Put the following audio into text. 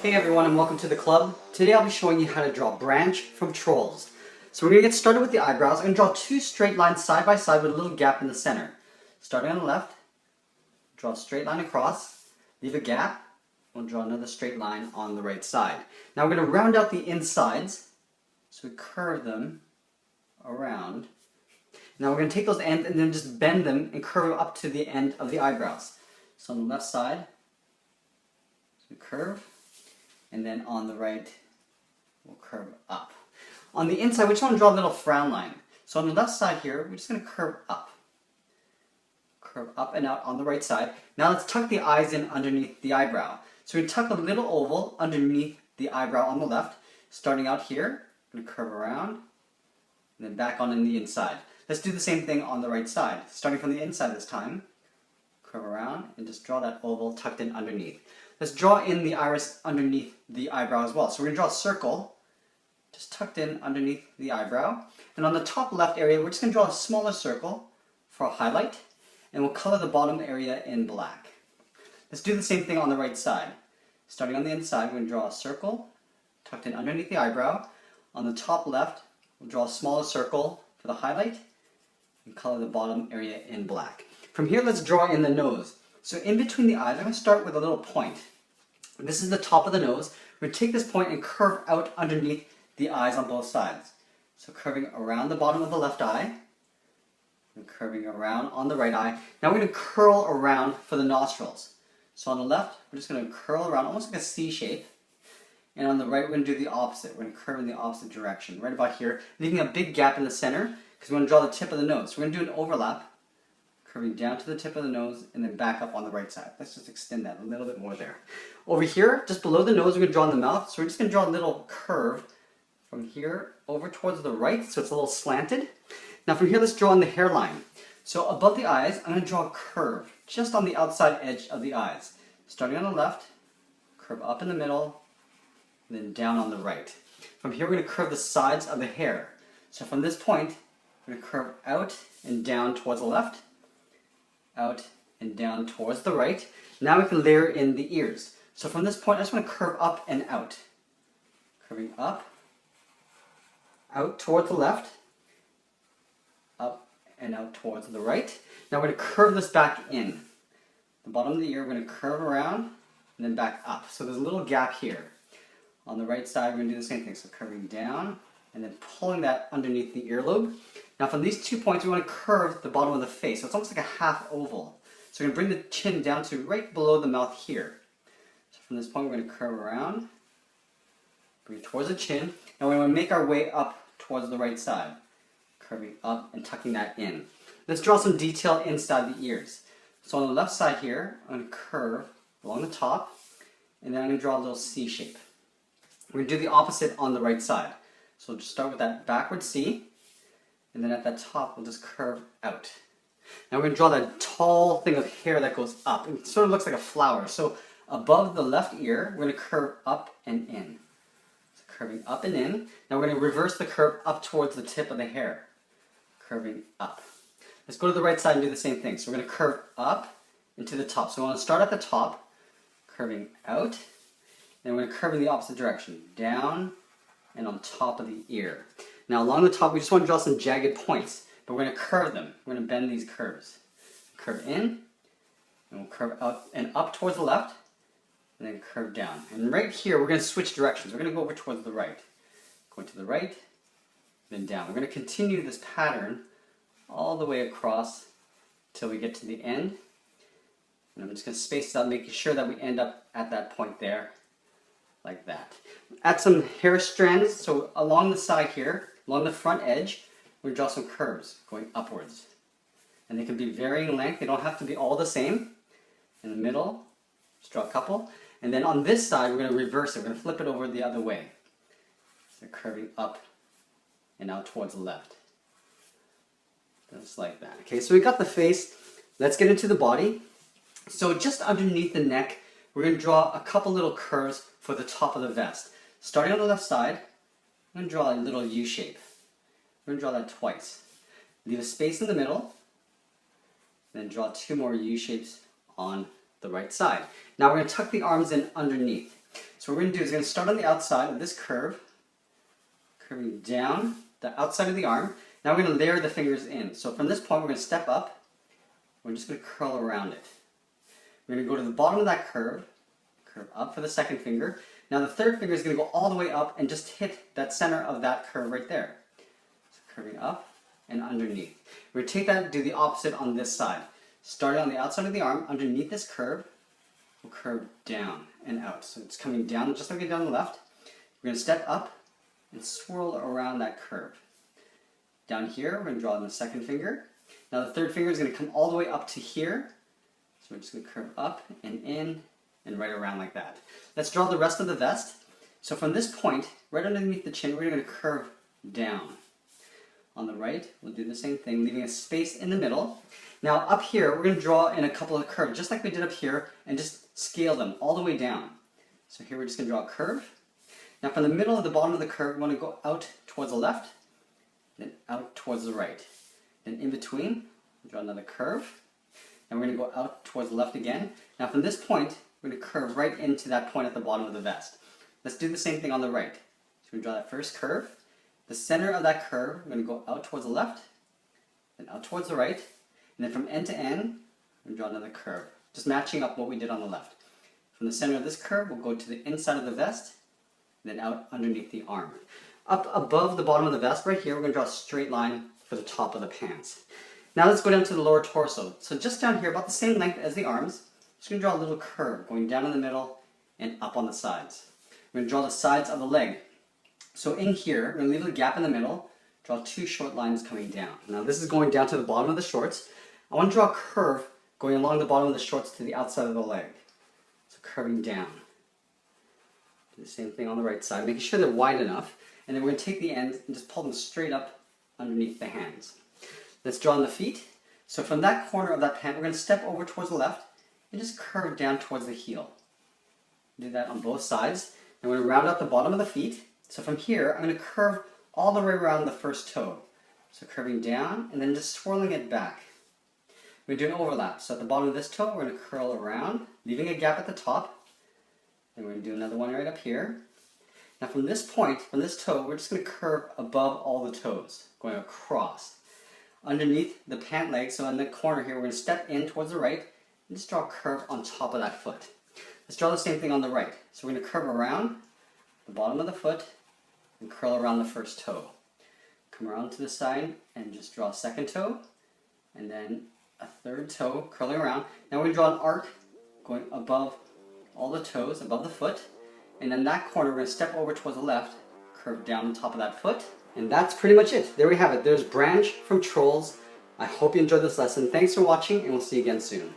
Hey everyone and welcome to the club. Today I'll be showing you how to draw Branch from Trolls. So we're going to get started with the eyebrows. I'm going to draw two straight lines side by side with a little gap in the center. Starting on the left, draw a straight line across, leave a gap, we'll draw another straight line on the right side. Now we're going to round out the insides, so we curve them around. Now we're going to take those ends and then just bend them and curve up to the end of the eyebrows. So on the left side, we curve. And then on the right, we'll curve up. On the inside, we just want to draw a little frown line. So on the left side here, we're just going to curve up. Curve up and out on the right side. Now let's tuck the eyes in underneath the eyebrow. So we tuck a little oval underneath the eyebrow on the left. Starting out here, we're going to curve around, and then back on the inside. Let's do the same thing on the right side. Starting from the inside this time, curve around, and just draw that oval tucked in underneath. Let's draw in the iris underneath the eyebrow as well. So we're going to draw a circle, just tucked in underneath the eyebrow. And on the top left area, we're just going to draw a smaller circle for a highlight. And we'll color the bottom area in black. Let's do the same thing on the right side. Starting on the inside, we're going to draw a circle, tucked in underneath the eyebrow. On the top left, we'll draw a smaller circle for the highlight. And color the bottom area in black. From here, let's draw in the nose. So in between the eyes, I'm going to start with a little point. This is the top of the nose. We're going to take this point and curve out underneath the eyes on both sides. So curving around the bottom of the left eye, and curving around on the right eye. Now we're going to curl around for the nostrils. So on the left, we're just going to curl around almost like a C shape. And on the right, we're going to do the opposite. We're going to curve in the opposite direction, right about here, leaving a big gap in the center because we want to draw the tip of the nose. So we're going to do an overlap. Curving down to the tip of the nose and then back up on the right side. Let's just extend that a little bit more there. Over here, just below the nose, we're going to draw in the mouth. So we're just going to draw a little curve from here over towards the right, so it's a little slanted. Now from here, let's draw in the hairline. So above the eyes, I'm going to draw a curve just on the outside edge of the eyes. Starting on the left, curve up in the middle, and then down on the right. From here, we're going to curve the sides of the hair. So from this point, we're going to curve out and down towards the left, out and down towards the right. Now we can layer in the ears. So from this point, I just want to curve up and out. Curving up, out towards the left, up and out towards the right. Now we're going to curve this back in. The bottom of the ear, we're going to curve around and then back up. So there's a little gap here. On the right side, we're going to do the same thing. So curving down and then pulling that underneath the earlobe. Now from these 2 points, we want to curve the bottom of the face. So it's almost like a half oval. So we're going to bring the chin down to right below the mouth here. So from this point, we're going to curve around, bring it towards the chin. Now we're going to make our way up towards the right side. Curving up and tucking that in. Let's draw some detail inside the ears. So on the left side here, I'm going to curve along the top, and then I'm going to draw a little C shape. We're going to do the opposite on the right side. So we'll just start with that backward C. And then at that top, we'll just curve out. Now we're going to draw that tall thing of hair that goes up. It sort of looks like a flower. So above the left ear, we're going to curve up and in. So curving up and in. Now we're going to reverse the curve up towards the tip of the hair. Curving up. Let's go to the right side and do the same thing. So we're going to curve up into the top. So we want to start at the top, curving out. Then we're going to curve in the opposite direction. Down and on top of the ear. Now along the top, we just want to draw some jagged points, but we're going to curve them. We're going to bend these curves. Curve in, and we'll curve out and up towards the left, and then curve down. And right here, we're going to switch directions. We're going to go over towards the right. Going to the right, then down. We're going to continue this pattern all the way across till we get to the end. And I'm just going to space it out, making sure that we end up at that point there, like that. Add some hair strands, so along the side here, along the front edge, we draw some curves going upwards. And they can be varying length, they don't have to be all the same. In the middle, just draw a couple. And then on this side, we're going to reverse it, we're going to flip it over the other way. So curving up and out towards the left. Just like that. Okay, so we got the face. Let's get into the body. So just underneath the neck, we're going to draw a couple little curves for the top of the vest. Starting on the left side, I'm going to draw a little U shape. We're going to draw that twice. Leave a space in the middle, then draw 2 more U shapes on the right side. Now we're going to tuck the arms in underneath. So what we're going to do is we're going to start on the outside of this curve, curving down the outside of the arm. Now we're going to layer the fingers in. So from this point we're going to step up. We're just going to curl around it. We're going to go to the bottom of that curve, curve up for the second finger. Now the third finger is going to go all the way up and just hit that center of that curve right there. So curving up and underneath. We're going to take that and do the opposite on this side. Starting on the outside of the arm, underneath this curve, we'll curve down and out. So it's coming down just like we did on the left. We're going to step up and swirl around that curve. Down here, we're going to draw in the second finger. Now the third finger is going to come all the way up to here. So we're just going to curve up and in and right around like that. Let's draw the rest of the vest. So from this point, right underneath the chin, we're going to curve down. On the right, we'll do the same thing, leaving a space in the middle. Now up here, we're going to draw in a couple of curves, just like we did up here, and just scale them all the way down. So here we're just going to draw a curve. Now from the middle of the bottom of the curve, we want to go out towards the left, then out towards the right. Then in between, we'll draw another curve. And we're going to go out towards the left again. Now from this point, we're going to curve right into that point at the bottom of the vest. Let's do the same thing on the right. So we're going to draw that first curve. The center of that curve, we're going to go out towards the left, then out towards the right. And then from end to end, we're going to draw another curve, just matching up what we did on the left. From the center of this curve, we'll go to the inside of the vest, then out underneath the arm. Up above the bottom of the vest, right here, we're going to draw a straight line for the top of the pants. Now let's go down to the lower torso. So just down here, about the same length as the arms, just going to draw a little curve going down in the middle and up on the sides. We're going to draw the sides of the leg. So in here, we're going to leave a gap in the middle, draw two short lines coming down. Now this is going down to the bottom of the shorts. I want to draw a curve going along the bottom of the shorts to the outside of the leg. So curving down. Do the same thing on the right side, making sure they're wide enough. And then we're going to take the ends and just pull them straight up underneath the hands. Let's draw on the feet. So from that corner of that pant, we're going to step over towards the left and just curve down towards the heel. Do that on both sides. And we're going to round out the bottom of the feet. So from here, I'm going to curve all the way around the first toe. So curving down and then just swirling it back. We're going to do an overlap. So at the bottom of this toe, we're going to curl around, leaving a gap at the top. Then we're going to do another one right up here. Now from this point, from this toe, we're just going to curve above all the toes, going across. Underneath the pant leg, so in the corner here, we're going to step in towards the right and just draw a curve on top of that foot. Let's draw the same thing on the right. So we're going to curve around the bottom of the foot and curl around the first toe. Come around to the side and just draw a second toe and then a third toe curling around. Now we're going to draw an arc going above all the toes, above the foot. And then that corner, we're going to step over towards the left, curve down on top of that foot. And that's pretty much it. There we have it. There's Branch from Trolls. I hope you enjoyed this lesson. Thanks for watching, and we'll see you again soon.